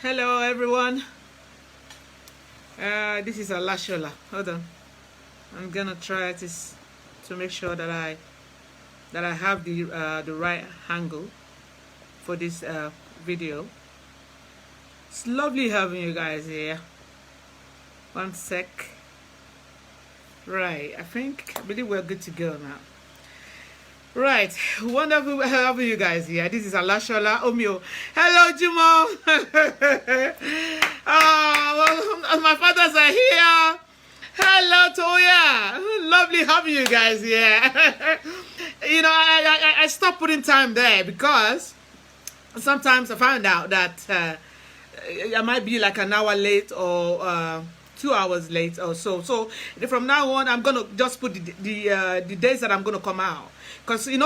Hello everyone. This is Alashola. Hold on. I'm gonna try this to make sure that I have the right angle for this video. It's lovely having you guys here. One sec. Right, I believe we're good to go now. Right, wonderful having you guys here. This is Alashola Omio. Hello, Jumo. Oh, my fathers are here. Hello, Toya. Lovely having you guys here. I stopped putting time there because sometimes I find out that I might be like an hour late or 2 hours late or so. So from now on, I'm gonna just put the days that I'm gonna come out, because I'm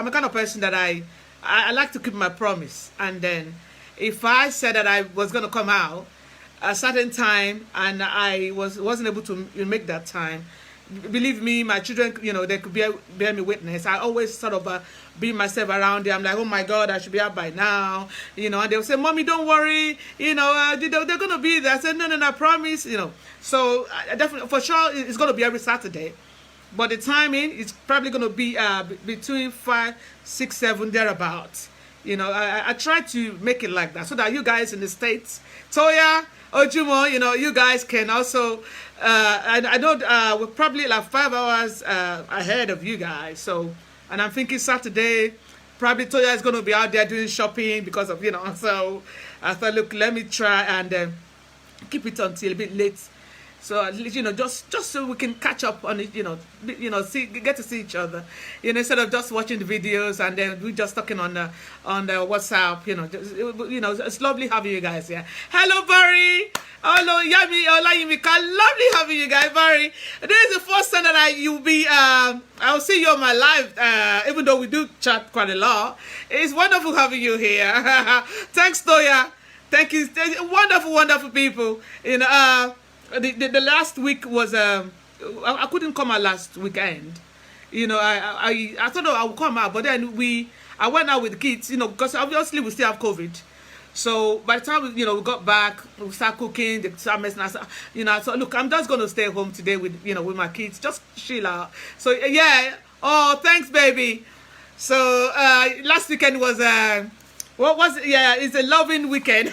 a kind of person that I like to keep my promise. And then if I said that I was gonna come out a certain time and I wasn't able to make that time, believe me, my children, they could bear me witness. I always sort of be myself around them. I'm like, oh my God, I should be out by now, and they'll say, Mommy, don't worry, they're gonna be there. I said, no, I promise, So definitely, for sure, it's gonna be every Saturday, but the timing is probably gonna be between 5, 6, 7 thereabouts. I try to make it like that so that you guys in the States, Toya, Ojumo, you guys can also, I know we're probably like 5 hours ahead of you guys. So, and I'm thinking Saturday, probably Toya is going to be out there doing shopping because of, so I thought, look, let me try and keep it until a bit late. So just so we can catch up on it, get to see each other, instead of just watching the videos and then we just talking on the WhatsApp, it's lovely having you guys here. Hello, Barry. Hello, Yami. Olayimika. Lovely having you guys, Barry. This is the first time that I'll see you on my live, even though we do chat quite a lot. It's wonderful having you here. Thanks, Toya. Thank you. Wonderful people. The last week was I couldn't come out last weekend. I thought I would come out, but then I went out with the kids, because obviously we still have COVID. So by the time we got back, we start cooking, the summers, and I thought, look, I'm just gonna stay home today with with my kids, just chill out. So yeah, oh thanks, baby. So last weekend was what was it? Yeah, it's a loving weekend.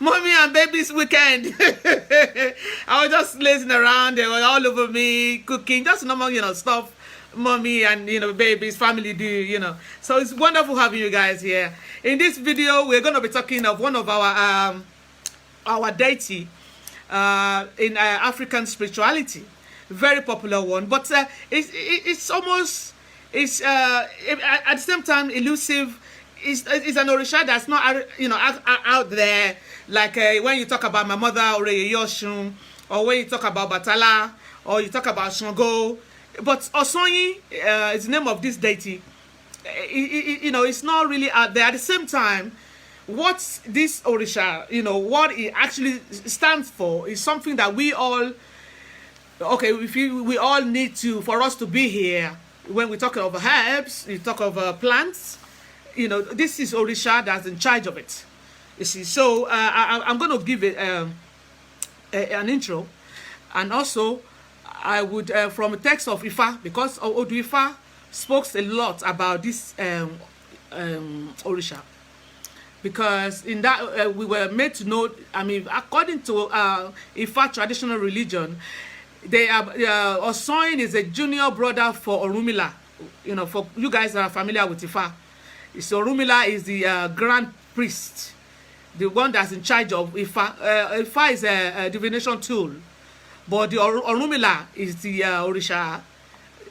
Mommy and baby's weekend. I was just lazing around. They were all over me, cooking, just normal, stuff mommy and, baby's family do, So it's wonderful having you guys here. In this video, we're going to be talking of one of our deity in African spirituality. Very popular one. But it's almost, at the same time, elusive. It's an Orisha that's not out there, like when you talk about my mother Oreye Yoshun, or when you talk about Batala, or you talk about Shango. But Osayin is the name of this deity. It's not really out there. At the same time, what this Orisha, what it actually stands for is something that we all, we all need to, for us to be here. When we talk of herbs, we talk of plants. This is Orisha that's in charge of it. You see, so I'm going to give it an intro, and also I would from a text of Ifa, because Odu Ifa spoke a lot about this Orisha, because in that we were made to know. I mean, according to Ifa traditional religion, they are Osayin is a junior brother for Orunmila. For you guys that are familiar with Ifa. So Orunmila is the grand priest, the one that's in charge of Ifa. Ifa is a divination tool, but the Orunmila is the Orisha,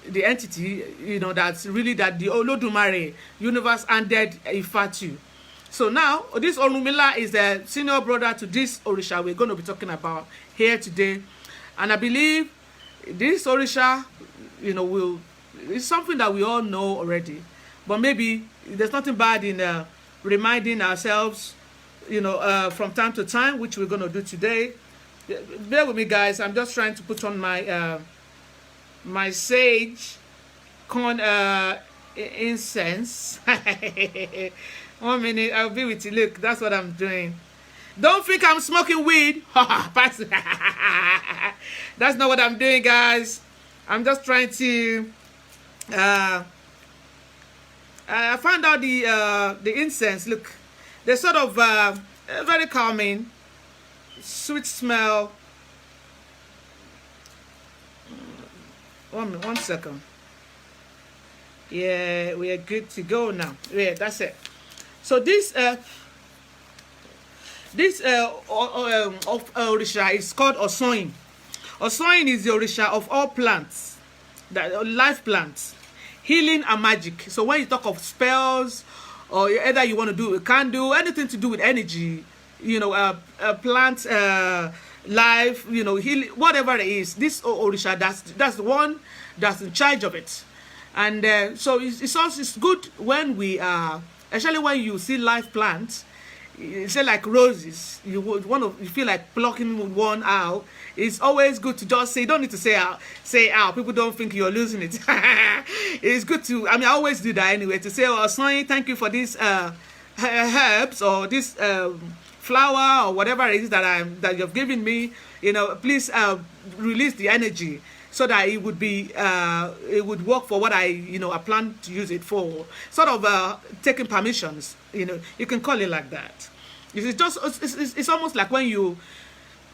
the entity, that's really that the Olodumare universe handed Ifa to. So now this Orunmila is the senior brother to this Orisha we're going to be talking about here today, and I believe this Orisha, it's something that we all know already. But maybe there's nothing bad in reminding ourselves, from time to time, which we're going to do today. Bear with me, guys. I'm just trying to put on my my sage corn incense. 1 minute, I'll be with you. Look, that's what I'm doing. Don't think I'm smoking weed. That's not what I'm doing, guys. I'm just trying to. I found out the incense. Look, they're sort of very calming, sweet smell. 1 second. Yeah, we are good to go now. Yeah, that's it. So this Orisha is called Osayin. Osayin is the Orisha of all plants, life plants, healing and magic. So when you talk of spells, or either you want to do a candle, anything to do with energy, plant life, healing, whatever it is, this Orisha, that's the one that's in charge of it. And so it's good when we especially when you see live plants, say like roses, you feel like plucking one out. It's always good to just say, you don't need to say out. People don't think you're losing it. It's good to, I always do that anyway, to say, oh, Sonny, thank you for these herbs or this flower or whatever it is that you've given me. Please release the energy, so that it would work for what I plan to use it for. Sort of taking permissions, you can call it like that. It's almost like when you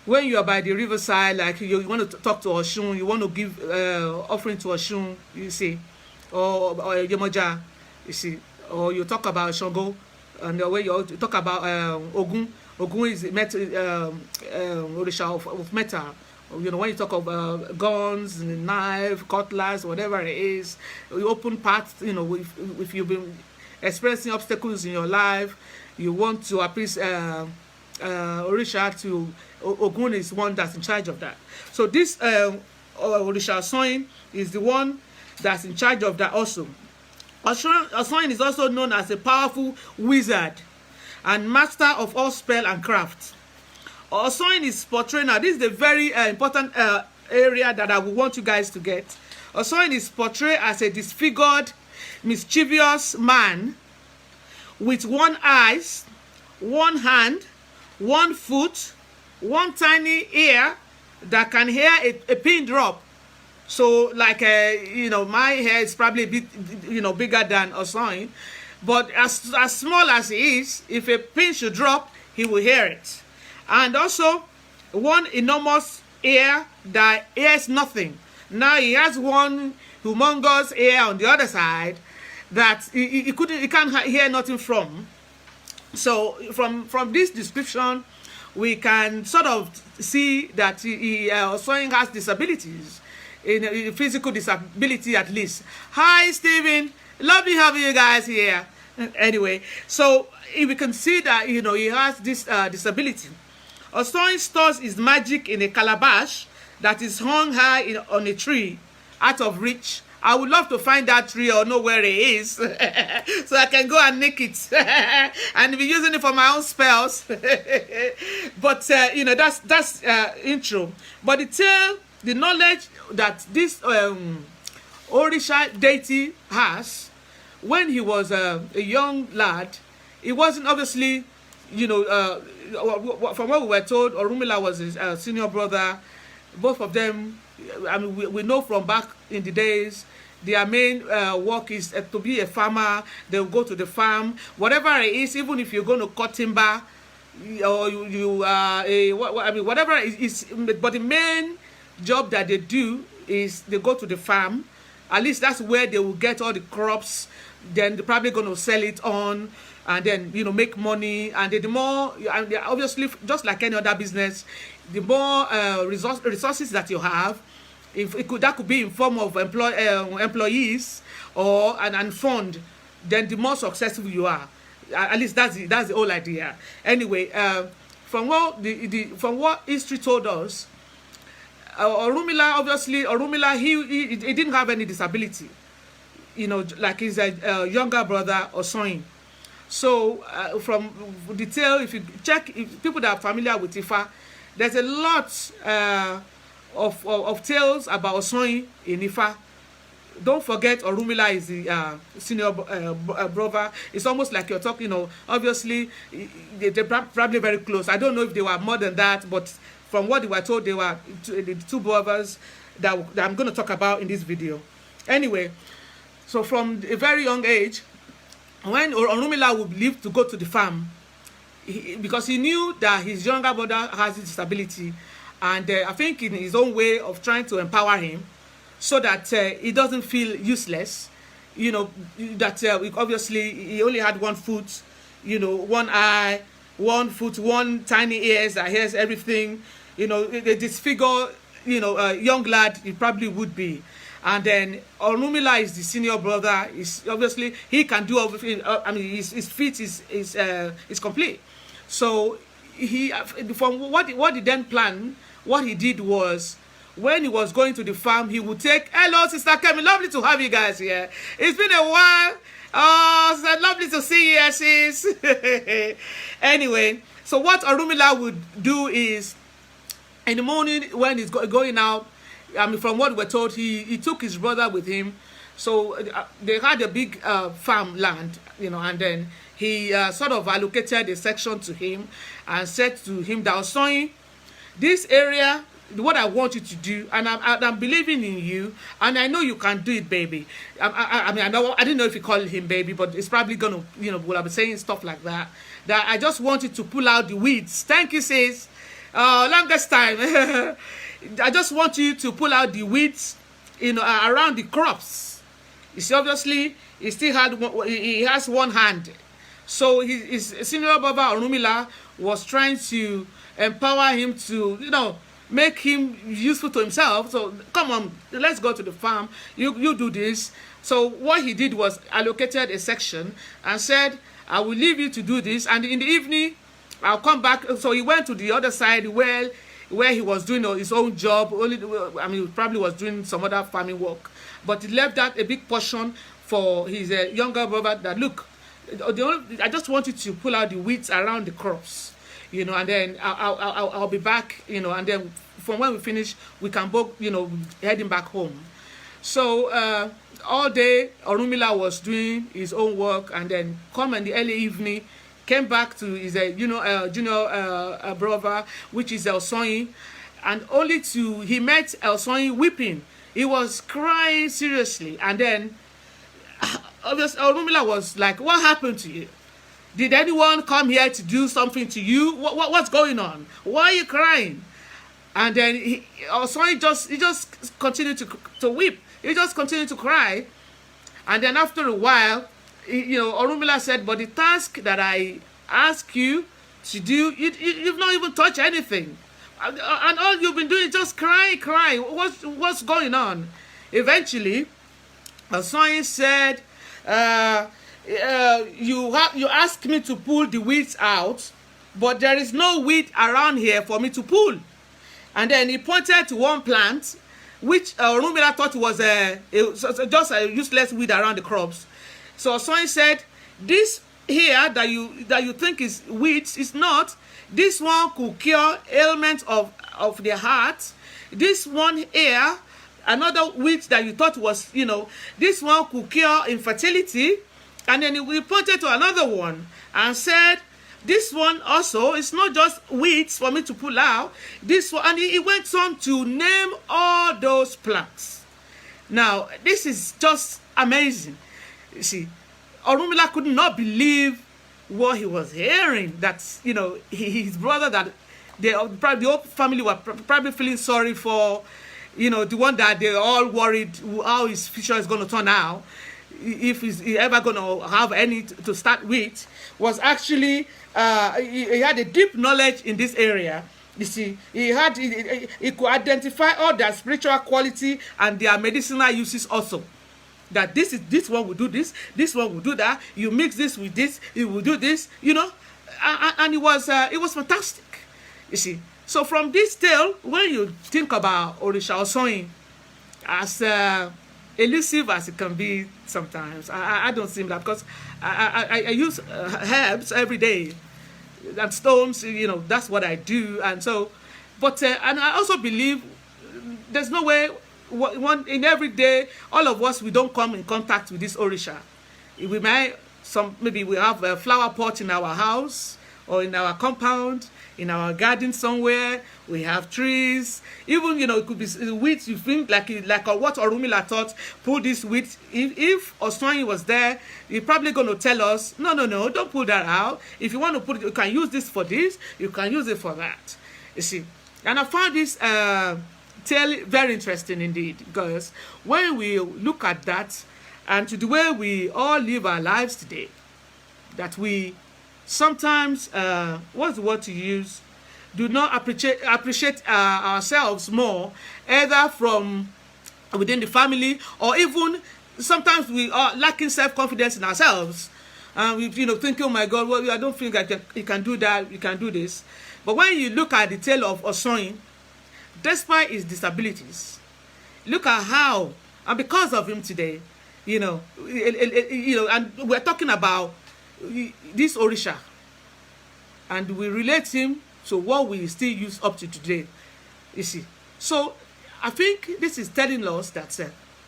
are by the riverside, like you want to talk to Oshun, you want to give offering to Oshun, you see, or Yemoja, you see, or you talk about Shango, and the way you talk about Ogun. Ogun is Orisha of metal. When you talk of guns, knife, cutlass, whatever it is, you open paths, if you've been experiencing obstacles in your life, you want to appease Orisha to, Ogun is one that's in charge of that. So this Orisha Osayin is the one that's in charge of that also. Osayin is also known as a powerful wizard and master of all spell and craft. Osayin is portrayed, now this is a very important area that I would want you guys to get. Osayin is portrayed as a disfigured, mischievous man with one eye, one hand, one foot, one tiny ear that can hear a pin drop. So like my hair is probably a bit bigger than Osayin, but as small as he is, if a pin should drop, he will hear it. And also one enormous ear that hears nothing. Now he has one humongous ear on the other side that he can't hear nothing from. So from this description, we can sort of see that he Osayin has disabilities, in physical disability at least. Hi Stephen, lovely having you guys here. Anyway, so we can see that he has this disability. Osayin stores his magic in a calabash that is hung high on a tree, out of reach. I would love to find that tree or know where it is, so I can go and nick it and be using it for my own spells. But that's intro. But the knowledge that this Orisha deity has, when he was a young lad, it wasn't obviously, from what we were told, Orunmila was his senior brother. Both of them, we know from back in the days, their main work is to be a farmer. They'll go to the farm, whatever it is, even if you're going to cut timber, or whatever it is. But the main job that they do is they go to the farm. At least that's where they will get all the crops. Then they're probably going to sell it on, and then make money. And the more, and obviously, just like any other business, the more resources that you have, that could be in form of employees or and fund, then the more successful you are. At least that's the whole idea. Anyway, from what history told us, Orunmila, he didn't have any disability, like his younger brother Osayin. So from detail, if you check, if people that are familiar with Ifa, there's a lot of tales about Osayin in Ifa. don't forget Orunmila is the senior brother. It's almost like you're talking, obviously they're probably very close. I don't know if they were more than that, but from what they were told, they were the two brothers that I'm going to talk about in this video. Anyway, so from a very young age, when Orunmila would leave to go to the farm, because he knew that his younger brother has a disability, and I think in his own way of trying to empower him so that he doesn't feel useless, that obviously he only had one foot, one eye, one foot, one tiny ears that hears everything, this figure, young lad he probably would be. And then Orunmila is the senior brother. Is obviously he can do everything. His feet is complete. So he, from what he then planned, what he did was, when he was going to the farm, he would take, hello, Sister Kemi, lovely to have you guys here. It's been a while. Oh, it's lovely to see you, sis. Anyway, so what Orunmila would do is, in the morning when he's going out, from what we're told, he took his brother with him. So they had a big farm land, and then he sort of allocated a section to him and said to him that, Osayin, this area, what I want you to do, and I'm believing in you, and I know you can do it, baby. I didn't know if you call him baby, but it's probably gonna, will I be saying stuff like that. That I just want you to pull out the weeds. Thank you, sis. Longest time. I just want you to pull out the weeds, around the crops. You see, obviously, he has one hand. So his senior brother Orunmila was trying to empower him to, make him useful to himself. So come on, let's go to the farm. You do this. So what he did was allocated a section and said, I will leave you to do this, and in the evening I'll come back. So he went to the other side where he was doing his own job. He probably was doing some other farming work, but he left that a big portion for his younger brother. That, look, I just want you to pull out the weeds around the crops, and then I'll be back, and then from when we finish, we can both, heading back home. So all day Orunmila was doing his own work, and then come in the early evening, came back to his junior brother, which is Osayin, and he met Osayin weeping. He was crying seriously, and then obviously Orunmila was like, what happened to you? Did anyone come here to do something to you? What's going on? Why are you crying? And then Osayin just continued to weep. He just continued to cry, and then after a while, Orunmila said, but the task that I ask you to do, you've not even touched anything. And all you've been doing is just crying. What's going on? Eventually, Osayin said, you asked me to pull the weeds out, but there is no weed around here for me to pull. And then he pointed to one plant, which Orunmila thought was just a useless weed around the crops. So Osayin said, this here that you think is weeds is not. This one could cure ailments of the heart. This one here, another weed that you thought was, this one could cure infertility. And then he pointed to another one and said, this one also is not just weeds for me to pull out. This one, and he went on to name all those plants. Now, this is just amazing. You see, Orunmila could not believe what he was hearing. That, his brother, that the whole family were probably feeling sorry for, the one that they're all worried how his future is going to turn out, if he's ever going to have any to start with, was actually, he had a deep knowledge in this area. You see, he could identify all their spiritual quality and their medicinal uses also. That this one will do this one will do that. You mix this with this, it will do this, and it was fantastic. You see, so from this tale, when you think about Orisha Osayin, as elusive as it can be sometimes, I don't see that, because I use herbs every day and stones. That's what I do, and so, but and I also believe there's no way one in every day, all of us, we don't come in contact with this Orisha. We might, maybe we have a flower pot in our house or in our compound, in our garden somewhere. We have trees. Even, it could be wheat. You think like what Orunmila thought, pull this wheat. If Osanyin was there, he's probably going to tell us, no, don't pull that out. If you want to put it, you can use this for this, you can use it for that. You see. And I found this tale very interesting indeed, because when we look at that and to the way we all live our lives today, that we sometimes, what's the word to use, do not appreciate ourselves more, either from within the family, or even sometimes we are lacking self-confidence in ourselves. We thinking, oh my God, well, I don't think you can do that, you can do this. But when you look at the tale of Osayin, despite his disabilities, look at how, and because of him today, and we're talking about this Orisha, and we relate him to what we still use up to today. You see, so I think this is telling us that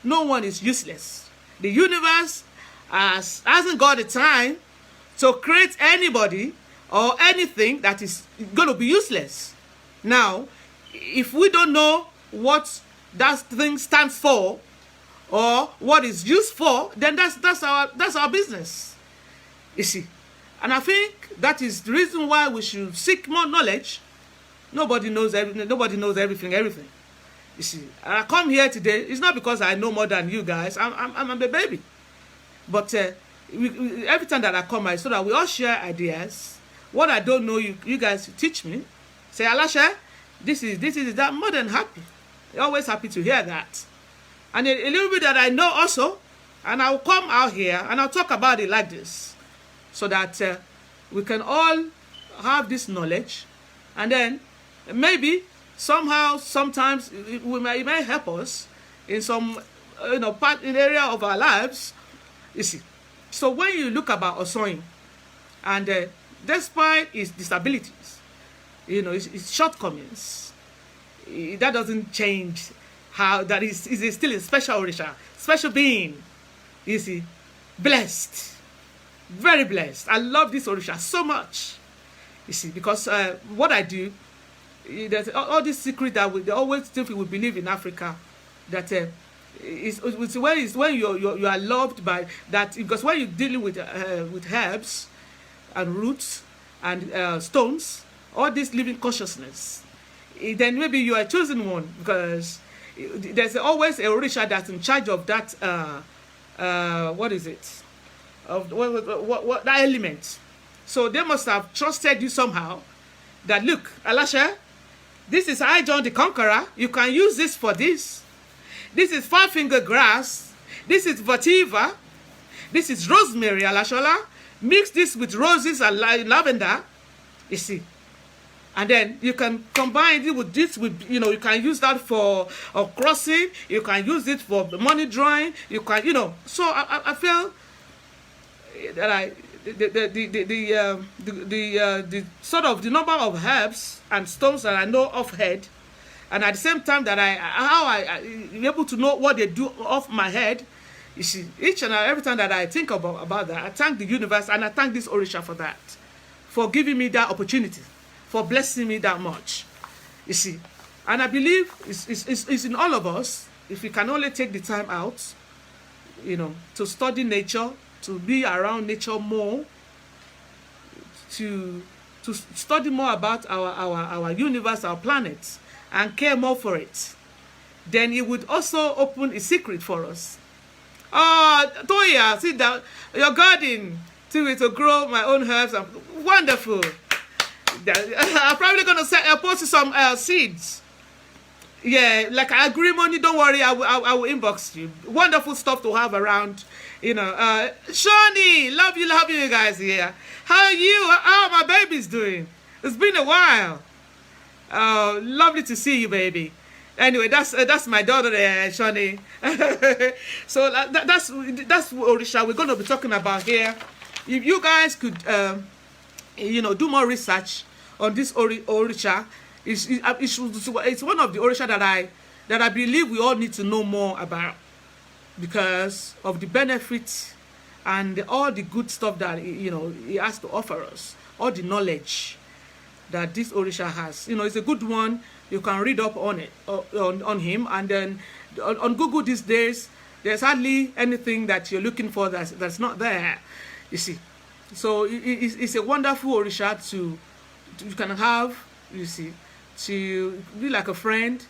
no one is useless. The universe hasn't got the time to create anybody or anything that is going to be useless. Now, if we don't know what that thing stands for or what it's used for, then that's our business. You see, and I think that is the reason why we should seek more knowledge. Nobody knows everything. Nobody knows everything. You see, and I come here today. It's not because I know more than you guys. I'm a baby, but every time that I come, so that we all share ideas. What I don't know, you guys teach me. Say, Alasha, this is that. I'm more than happy. Always happy to hear that. And a little bit that I know also, and I'll come out here and I'll talk about it like this, so that we can all have this knowledge, and then maybe somehow, sometimes it may help us in some part in area of our lives. You see, so when you look about Osayin, and despite his disabilities, his shortcomings, that doesn't change how that is still a special Orisha, special being. You see, blessed, very blessed. I love this Orisha so much. You see, because what I do, there's all this secret that they always think we believe in Africa, that it's when you are loved by that, because when you're dealing with herbs and roots and stones, all this living consciousness, then maybe you are chosen one, because there's always a Orisha that's in charge of that. What is it? Of what that element. So they must have trusted you somehow. That look, Alasha, this is I John the Conqueror. You can use this for this. This is five-finger grass. This is vetiver. This is rosemary, Alashola. Mix this with roses and lavender. You see. And then you can combine it with this, you can use that for crossing. You can use it for money drawing. You can, So I feel that the sort of the number of herbs and stones that I know off head, and at the same time that I'm able to know what they do off my head. You see, each and every time that I think about that, I thank the universe, and I thank this Orisha for that, for giving me that opportunity, for blessing me that much. You see, and I believe it's in all of us, if we can only take the time out, to study nature, to be around nature more, to study more about our universe, our planet, and care more for it, then it would also open a secret for us. Oh, Toya, see that your garden to grow my own herbs. Wonderful. I'm probably gonna post some seeds. Yeah, like agrimony. Don't worry, I will inbox you. Wonderful stuff to have around. Shawnee, love you guys here. How are you? How are my babies doing? It's been a while. Oh, lovely to see you, baby. Anyway, that's my daughter there, Shawnee. So that's Orisha we're going to be talking about here. If you guys could, do more research on this Orisha, it's one of the Orisha that that I believe we all need to know more about because of the benefits and all the good stuff that he has to offer us, all the knowledge that this Orisha has. It's a good one. You can read up on it, on him, and then on Google these days, there's hardly anything that you're looking for that's not there. You see, so it's a wonderful Orisha you can have. You see, to be like a friend,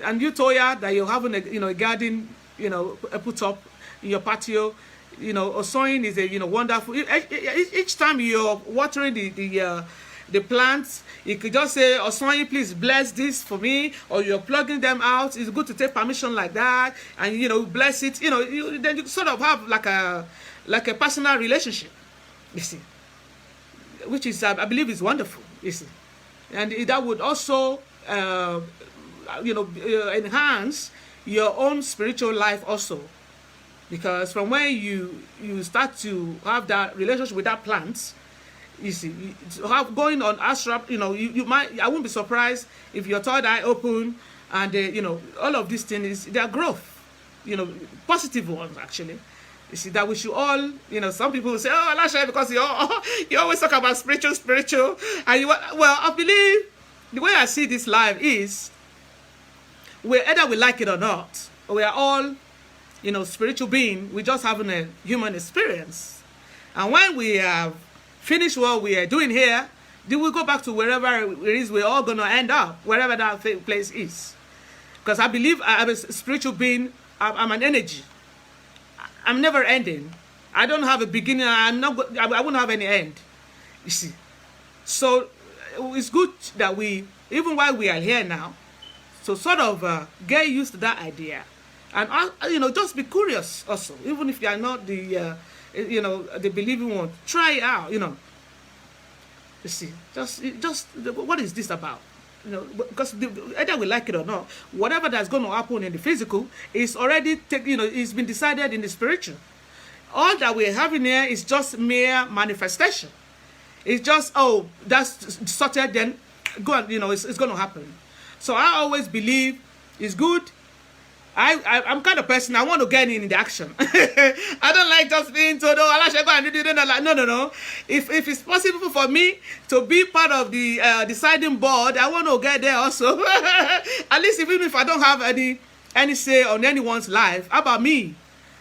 and you Toya that you're having a garden, put up in your patio. Osayin is a wonderful. Each time you're watering the plants, you could just say, Osayin, please bless this for me, or you're plugging them out. It's good to take permission like that, and bless it. Then you sort of have like a personal relationship. You see, which is I believe is wonderful. You see, and that would also enhance your own spiritual life also. Because from when you start to have that relationship with that plant, you see, going on ashram, you might, I wouldn't be surprised if your third eye open and all of these things, their growth, positive ones actually. You see, that we should all, some people will say, oh, Alasha, because you always talk about spiritual, and well, I believe the way I see this life is, whether we like it or not, we are all spiritual being. We're just having a human experience. And when we have finished what we are doing here, then we'll go back to wherever it is we're all going to end up, wherever that place is. Because I believe I'm a spiritual being. I'm an energy. I'm never ending. I don't have a beginning. I won't have any end. You see. So it's good that we, even while we are here now, so sort of get used to that idea. And just be curious also, even if you are not the believing one. Try it out, You see, just what is this about? Because either we like it or not, whatever that's going to happen in the physical is already it's been decided in the spiritual. All that we're having here is just mere manifestation. It's just that's sorted, then go on, it's going to happen. So I always believe it's good. I'm kind of person, I want to get in the action. I don't like just being told, no. If it's possible for me to be part of the deciding board, I want to get there also. At least even if I don't have any say on anyone's life, how about me?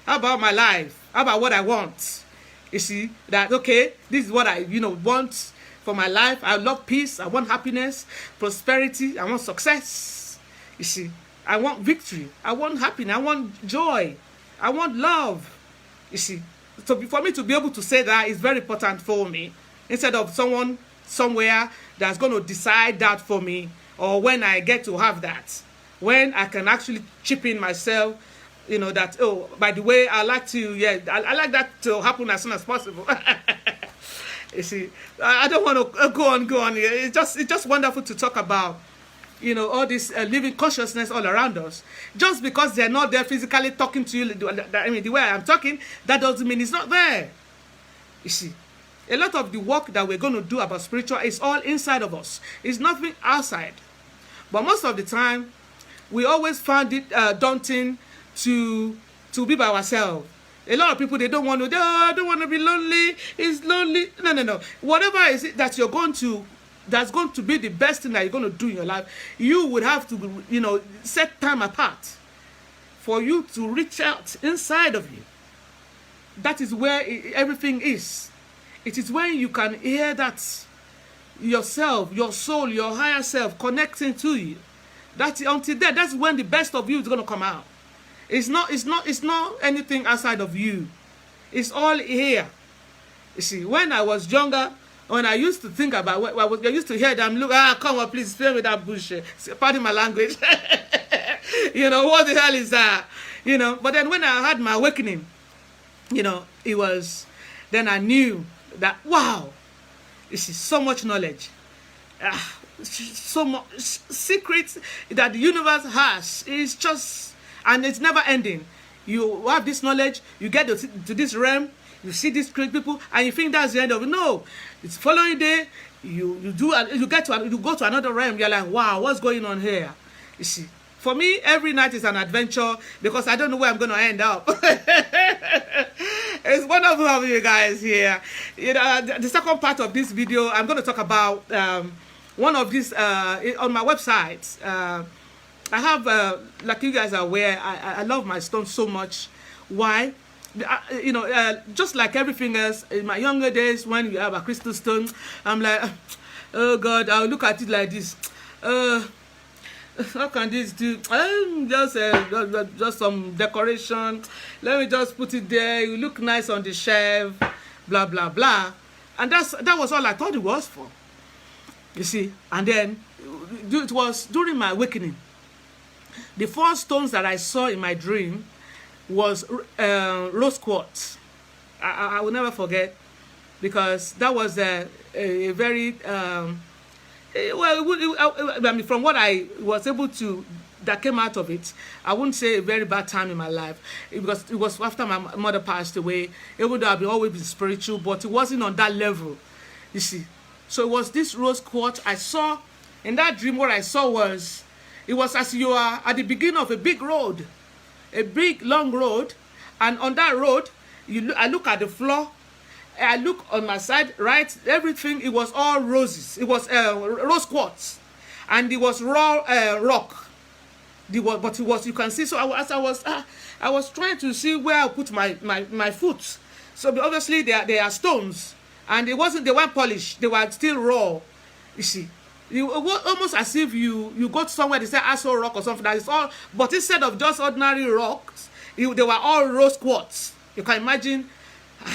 How about my life? How about what I want? You see, that, okay, this is what I, want for my life. I love peace. I want happiness, prosperity. I want success. You see. I want victory. I want happiness. I want joy. I want love. You see, so for me to be able to say that is very important for me, instead of someone somewhere that's going to decide that for me, or when I get to have that, when I can actually chip in myself, that, oh, by the way, I like I like that to happen as soon as possible. You see, I don't want to go on. It's just wonderful to talk about. All this living consciousness all around us. Just because they're not there physically talking to you, the way I'm talking, that doesn't mean it's not there. You see, a lot of the work that we're going to do about spiritual is all inside of us. It's nothing outside. But most of the time, we always find it daunting to be by ourselves. A lot of people, they don't want to, I don't want to be lonely. It's lonely. No. Whatever is it that you're going to, that's going to be the best thing that you're going to do in your life, you would have to, set time apart for you to reach out inside of you. That is where everything is. It is when you can hear that yourself, your soul, your higher self connecting to you. Until then, that's when the best of you is going to come out. It's not anything outside of you. It's all here. You see, when I was younger, when I used to think about I used to hear them look, come on, please spare me that bullshit. Pardon my language. What the hell is that? But then when I had my awakening, it was, then I knew that, wow, this is so much knowledge. So much secrets that the universe has. It's just, and it's never ending. You have this knowledge, you get to this realm, you see these great people, and you think that's the end of it. No, it's following day. You go to another realm. You're like, wow, what's going on here? You see, For me, every night is an adventure because I don't know where I'm going to end up. It's wonderful having you guys here. You know, the second part of this video, I'm going to talk about one of these on my website. I have, like you guys are aware, I love my stones so much. Why? You know, just like everything else, in my younger days, when you have a crystal stone, I'm like, oh God, I'll look at it like this. How can this do? Just some decoration. Let me just put it there. You look nice on the shelf. Blah blah blah. And that was all I thought it was for. You see. And then it was during my awakening. The first stones that I saw in my dream was rose quartz. I will never forget, because that was a very well, I mean, from what I was able to, that came out of it, I wouldn't say a very bad time in my life, because it was after my mother passed away. Even though I've always been spiritual, but it wasn't on that level, you see. So it was this rose quartz I saw in that dream. What I saw was, it was as you are at the beginning of a big road, a big long road, and on that road, I look at the floor. I look on my side, right? Everything, it was all roses. It was rose quartz, and it was raw rock. But it was, you can see. So I was trying to see where I put my foot. So obviously they are stones, and they weren't polished. They were still raw. You see, almost as if you go to somewhere, they say Aso rock or something. That is all, but instead of just ordinary rocks, they were all rose quartz. You can imagine.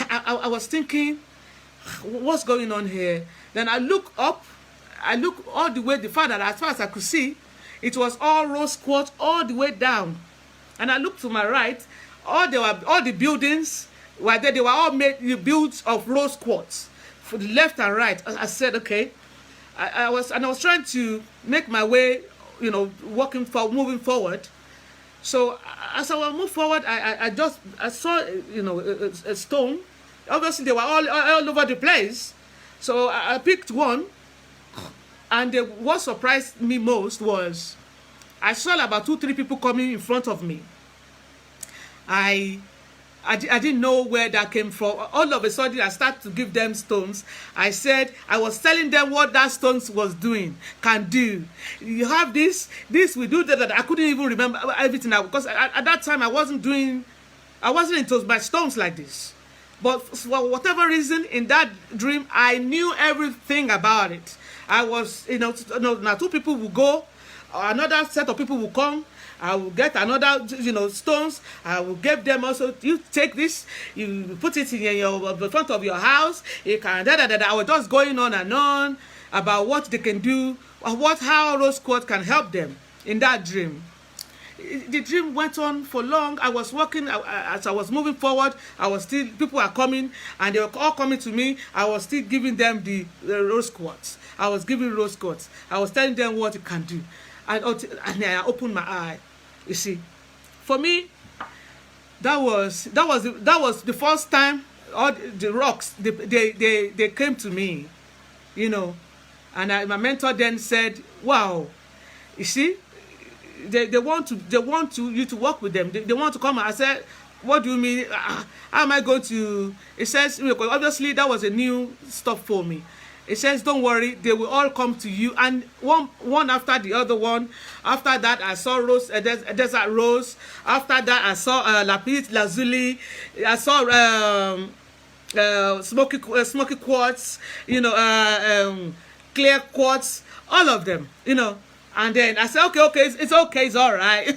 I was thinking, what's going on here? Then I look up, I look all the way, as far as I could see, it was all rose quartz all the way down. And I looked to my right, all the buildings were there, they were all built of rose quartz, for the left and right. I said, okay. I was trying to make my way, you know, moving forward. So as I moved forward, I saw, you know, a stone. Obviously, they were all over the place. So I picked one, and what surprised me most was I saw about 2-3 people coming in front of me. I didn't know where that came from. All of a sudden, I started to give them stones. I was telling them what that stones was doing, can do. You have this we do that. I couldn't even remember everything now, because at that time I wasn't into my stones like this. But for whatever reason, in that dream, I knew everything about it. I was, you know, now 2 people will go, another set of people will come. I will get another, you know, stones. I will give them also. You take this, you put it in the front of your house. You can I was just going on and on about what they can do, or how rose quartz can help them in that dream. The dream went on for long. I was walking, as I was moving forward, people are coming, and they were all coming to me. I was still giving them the rose quartz. I was giving rose quartz. I was telling them what it can do. And I opened my eye. You see, for me, that was the first time all the rocks they came to me, you know. And my mentor then said, "Wow, you see, they want you to work with them. They want to come." I said, "What do you mean? How am I going to?" It says, obviously that was a new stuff for me. It says, don't worry, they will all come to you, and one after the other one. After that, I saw desert rose. After that, I saw lapis lazuli. I saw smoky quartz. You know, clear quartz. All of them. You know. And then I said, okay, it's okay, it's all right.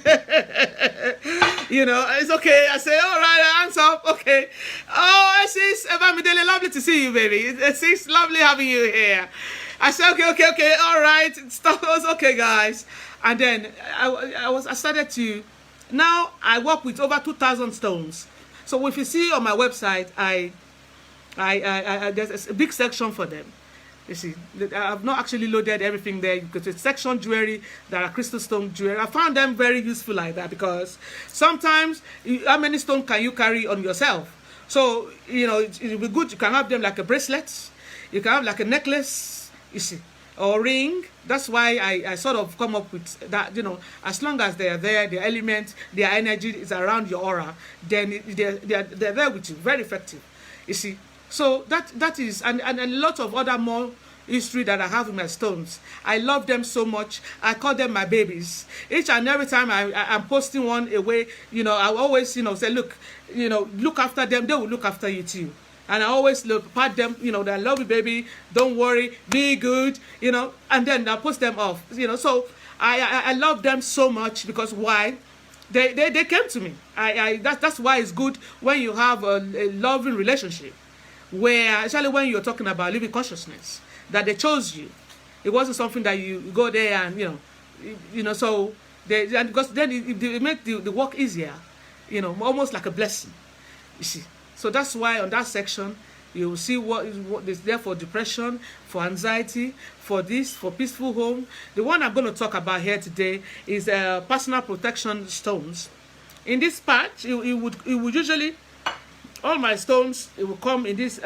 You know, it's okay. I say, all right, hands up, okay. Oh, sis, Evamidele, lovely to see you, baby. It's lovely having you here. I said, okay, all right. It was okay, guys. And then I started to, now I work with over 2,000 stones. So if you see on my website, there's a big section for them. You see, I've not actually loaded everything there, because it's section jewelry, there are crystal stone jewelry. I found them very useful like that, because sometimes, how many stones can you carry on yourself? So, you know, it will be good. You can have them like a bracelet. You can have like a necklace. You see, or ring. That's why I sort of come up with that, as long as they are there, the element, their energy is around your aura, then they're there with you, very effective, you see. So that is, and a lot of other more history that I have in my stones. I love them so much. I call them my babies. Each and every time I'm posting one away, I always, say, look, look after them. They will look after you too. And I always pat them, they love you, baby. Don't worry, be good, and then I post them off, So I love them so much because why? They came to me. That's why it's good when you have a loving relationship, where especially when you're talking about living consciousness, that they chose you. It wasn't something that you go there and so because then it make the work easier, almost like a blessing, you see. So that's why on that section you will see what is there for depression, for anxiety, for peaceful home. The one I'm going to talk about here today is personal protection stones. In this part, it would usually, all my stones, it will come in this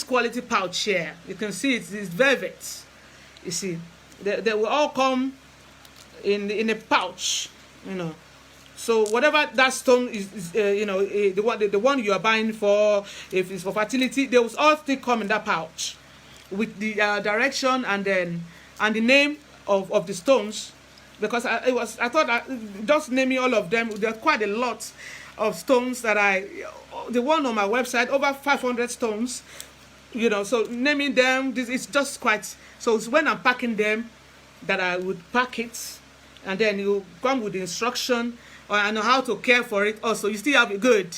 quality pouch here. You can see it's velvet. You see, they will all come in a pouch, So whatever that stone is, the one you are buying for, if it's for fertility, they will all still come in that pouch with the direction and the name of the stones. Because I thought just naming all of them, there are quite a lot of stones that the one on my website, over 500 stones, so naming them, it's just quite, so it's when I'm packing them that I would pack it, and then you come with the instruction, or I know how to care for it also. You still have it good.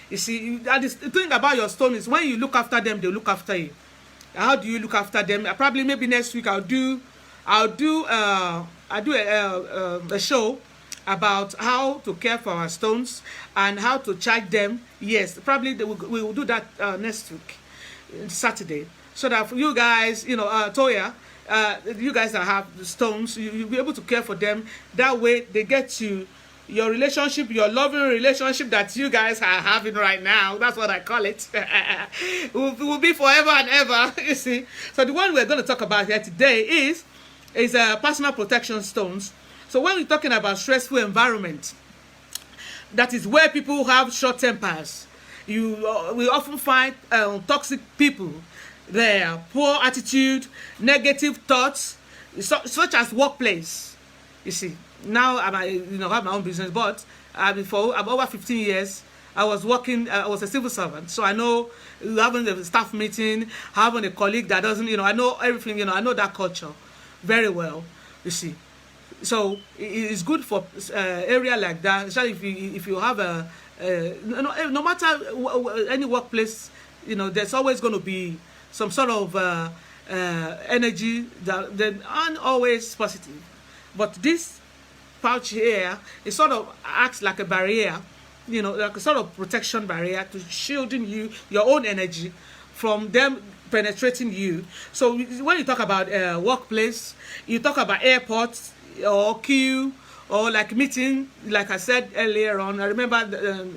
You see, the thing about your stone is when you look after them, they look after you. How do you look after them? Probably maybe next week I'll do a show about how to care for our stones and how to charge them. Yes, probably we will do that next week, Saturday, so that for you guys, Toya, you guys that have the stones, you'll be able to care for them. That way they get to your relationship, your loving relationship that you guys are having right now. That's what I call it. will be forever and ever, you see. So the one we're going to talk about here today is personal protection stones. So when we're talking about stressful environment, that is where people have short tempers. We often find toxic people there, poor attitude, negative thoughts, such as workplace. You see, now I have my own business, but before, I'm over 15 years. I was working. I was a civil servant, so I know having a staff meeting, having a colleague that doesn't, I know everything. I know that culture very well. You see, so it's good for area like that, especially if you have no matter any workplace, there's always going to be some sort of energy that aren't always positive. But this pouch here, it sort of acts like a barrier, like a sort of protection barrier to shielding your own energy from them penetrating you. So when you talk about workplace, you talk about airports or queue, or like meeting, like I said earlier on. I remember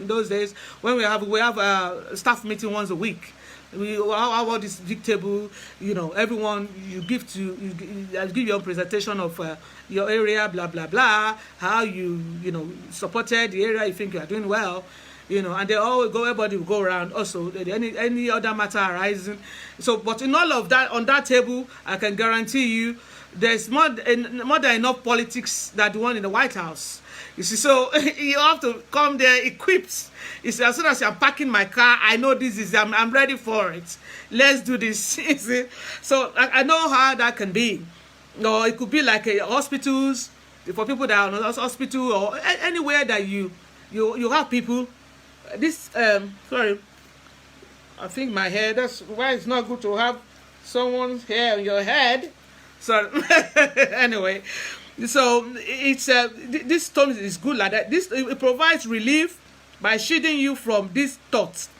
those days when we have a staff meeting once a week. We have all this big table, everyone you give your presentation of your area, blah blah blah, how you supported the area, you think you are doing well, and they all go, everybody will go around also any other matter arising. So, but in all of that, on that table, I can guarantee you there's more than enough politics than the one in the White House. You see, so you have to come there equipped. You see, as soon as I'm parking my car, I know I'm ready for it. Let's do this. You see? So I know how that can be. Or it could be like hospitals, for people that are in a hospital, or anywhere that you have people. This, sorry, I think my hair, that's why it's not good to have someone's hair on your head. So anyway, so it's this stone is good like that. It provides relief by shielding you from these thoughts,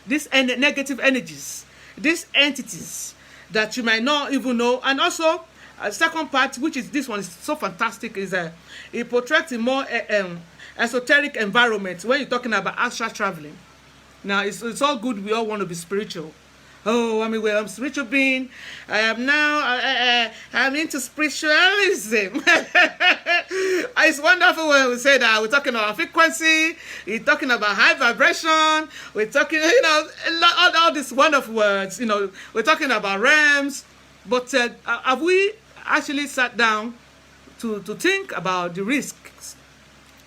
these negative energies, these entities that you might not even know. And also, second part, which is this one is so fantastic, is it protects a more esoteric environment when you're talking about astral traveling. Now it's all good. We all want to be spiritual. oh, I mean, well, I'm a spiritual being. I am now, I'm into spiritualism. It's wonderful when we say that. We're talking about frequency, we're talking about high vibration, we're talking, all these wonderful words, we're talking about realms. But have we actually sat down to think about the risks,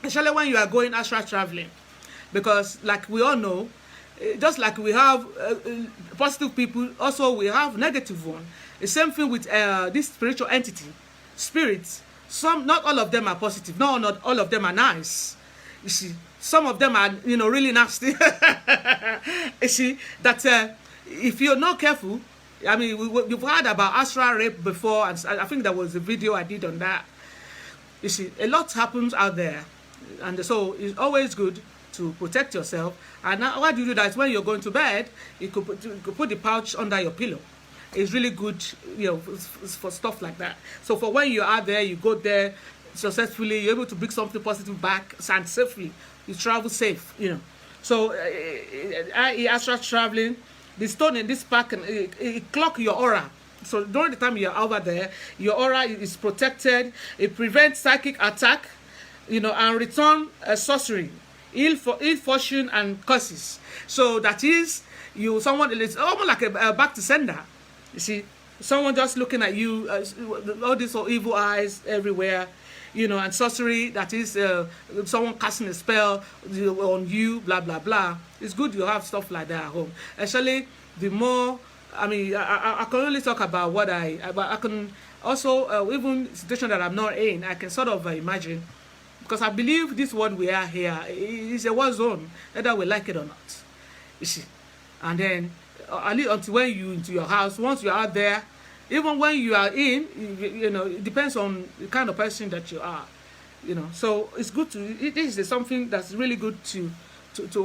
especially when you are going astral traveling? Because like we all know, just like we have positive people, also we have negative one. The same thing with this spiritual entity, spirits. Not all of them are positive. No, not all of them are nice. You see, some of them are, really nasty. You see, that if you're not careful, I mean, you've heard about astral rape before, and I think there was a video I did on that. You see, a lot happens out there, and so it's always good to protect yourself. And now, why do you do that? When you're going to bed, you could put the pouch under your pillow. It's really good, for stuff like that. So for when you are there, you go there successfully, you're able to bring something positive back and safely. You travel safe, So astral traveling, the stone in this pack, it clock your aura. So during the time you're over there, your aura is protected. It prevents psychic attack, and return sorcery, ill fortune, and curses. So that is, someone, it's almost like a back to sender. You see, someone just looking at you, all these evil eyes everywhere, and sorcery, that is someone casting a spell on you, blah, blah, blah. It's good you have stuff like that at home. Actually, the more, I mean, I can only talk about what but I can also, even situation that I'm not in, I can sort of imagine, because I believe this world we are here is a war zone, whether we like it or not. You see, and then at least until when you into your house, once you're out there, even when you are in, it depends on the kind of person that you are, So it's good this is something that's really good to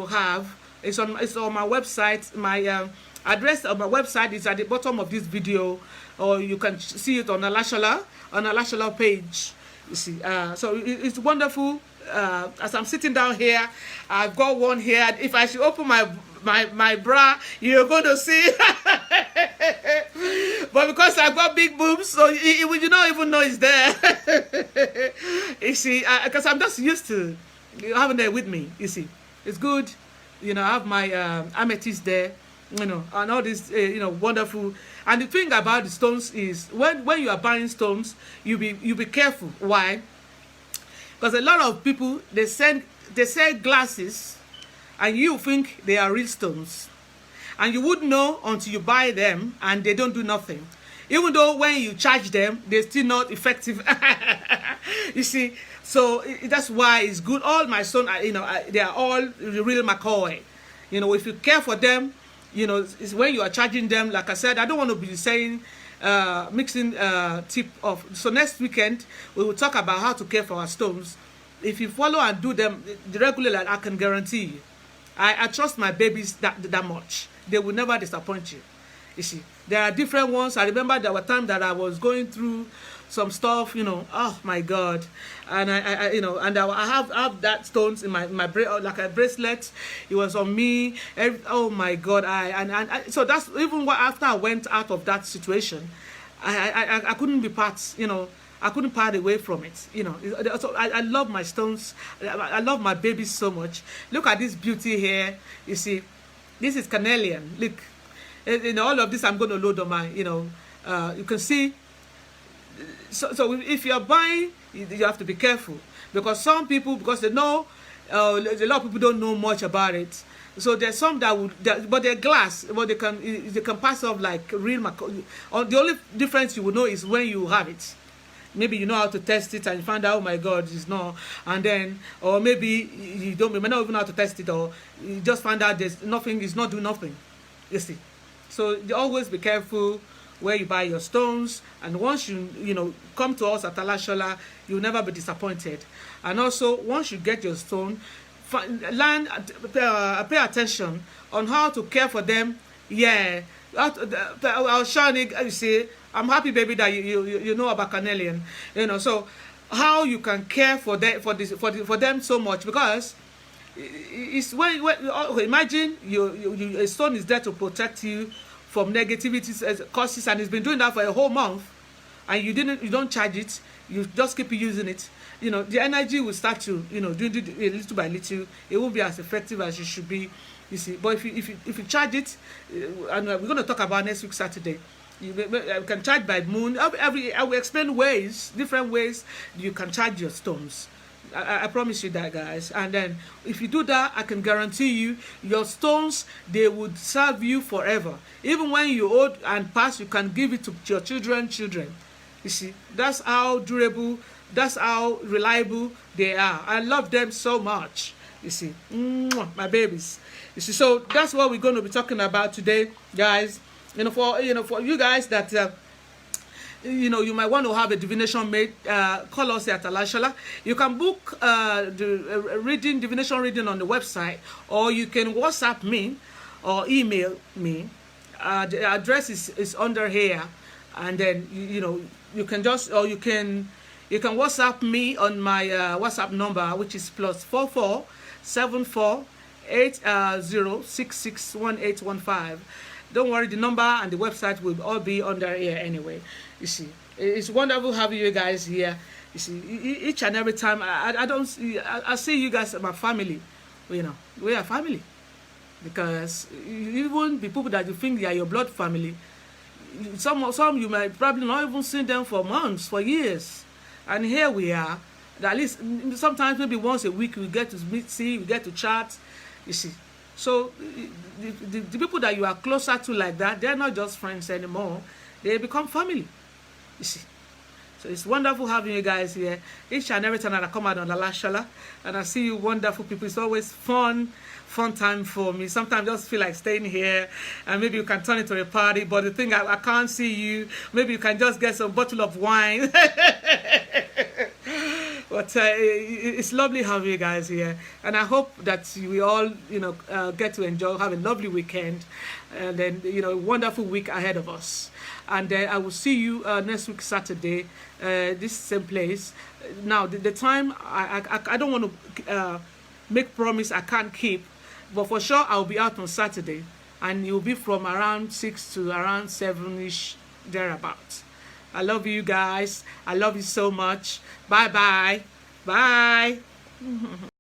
have. It's on my website. My address on my website is at the bottom of this video, or you can see it on the Lashala page. You see, so it's wonderful. As I'm sitting down here, I've got one here. If I should open my bra, you're going to see. But because I've got big boobs, so you don't even know it's there. You see, because I'm just used to having it with me. You see, it's good. I have my amethyst there, and all this, wonderful. And the thing about the stones is, when you are buying stones, you be careful. Why? Because a lot of people, they sell glasses, and you think they are real stones, and you wouldn't know until you buy them, and they don't do nothing. Even though when you charge them, they're still not effective. You see, so that's why it's good. All my stones, they are all real McCoy. If you care for them, it's when you are charging them. Like I said, I don't want to be saying mixing tip of. So next weekend we will talk about how to care for our stones. If you follow and do them regularly, I can guarantee you, I trust my babies that much. They will never disappoint you. You see, there are different ones. I remember there were times that I was going through some stuff, oh my God, and I have that stones in my like a bracelet. It was on me. Oh my God, so that's even after I went out of that situation, I couldn't be part. I couldn't part away from it. So I love my stones. I love my babies so much. Look at this beauty here. You see, this is carnelian. Look, all of this I'm going to load on my. You can see. So if you're buying, you have to be careful, because some people, because they know, a lot of people don't know much about it. So there's some but they're glass, but they can pass off like real. The only difference you will know is when you have it. Maybe you know how to test it and you find out, oh my God, it's not. And then, or maybe you may not even know how to test it, or you just find out there's nothing, it's not doing nothing. You see. So you always be careful where you buy your stones, and once you come to us at Alashola, you'll never be disappointed. And also, once you get your stone, learn, pay attention on how to care for them. Yeah, I'll show you see. I'm happy, baby, that you know about carnelian. So how you can care for them so much, because it's when imagine a stone is there to protect you from negativity causes, and it's been doing that for a whole month, and you don't charge it, you just keep using it, you know, the energy will start to, you know, do a little by little. It won't be as effective as it should be, you see. But if you charge it, and we're going to talk about next week Saturday, you can charge by moon. I will explain different ways you can charge your stones. I promise you that, guys. And then if you do that, I can guarantee you your stones, they would serve you forever. Even when you old and pass, you can give it to your children. You see, that's how durable, that's how reliable they are. I love them so much. You see, my babies. You see, so that's what we're going to be talking about today, guys. For you guys that you might want to have a divination made, call us at Alashala. You can book the divination reading on the website, or you can WhatsApp me or email me. The address is under here, and then you can just, or you can WhatsApp me on my WhatsApp number, which is +44 74 80661815. Don't worry, the number and the website will all be under here anyway. You see, it's wonderful having you guys here. You see, each and every time I see you guys as my family. We are family, because even the people that you think they are your blood family, some you might probably not even see them for months, for years, and here we are. At least sometimes maybe once a week we get to we get to chat. You see. So the people that you are closer to like that, they're not just friends anymore. They become family. You see. So it's wonderful having you guys here. Each and every time that I come out on the Lashala and I see you wonderful people, it's always fun time for me. Sometimes I just feel like staying here, and maybe you can turn it to a party. But the thing, I can't see you. Maybe you can just get some bottle of wine. But it's lovely having you guys here, and I hope that we all, get to enjoy, have a lovely weekend, and then wonderful week ahead of us. And I will see you next week Saturday, this same place. Now the time I don't want to make promise I can't keep, but for sure I'll be out on Saturday, and you'll be from around 6 to around 7ish, thereabouts. I love you guys. I love you so much. Bye.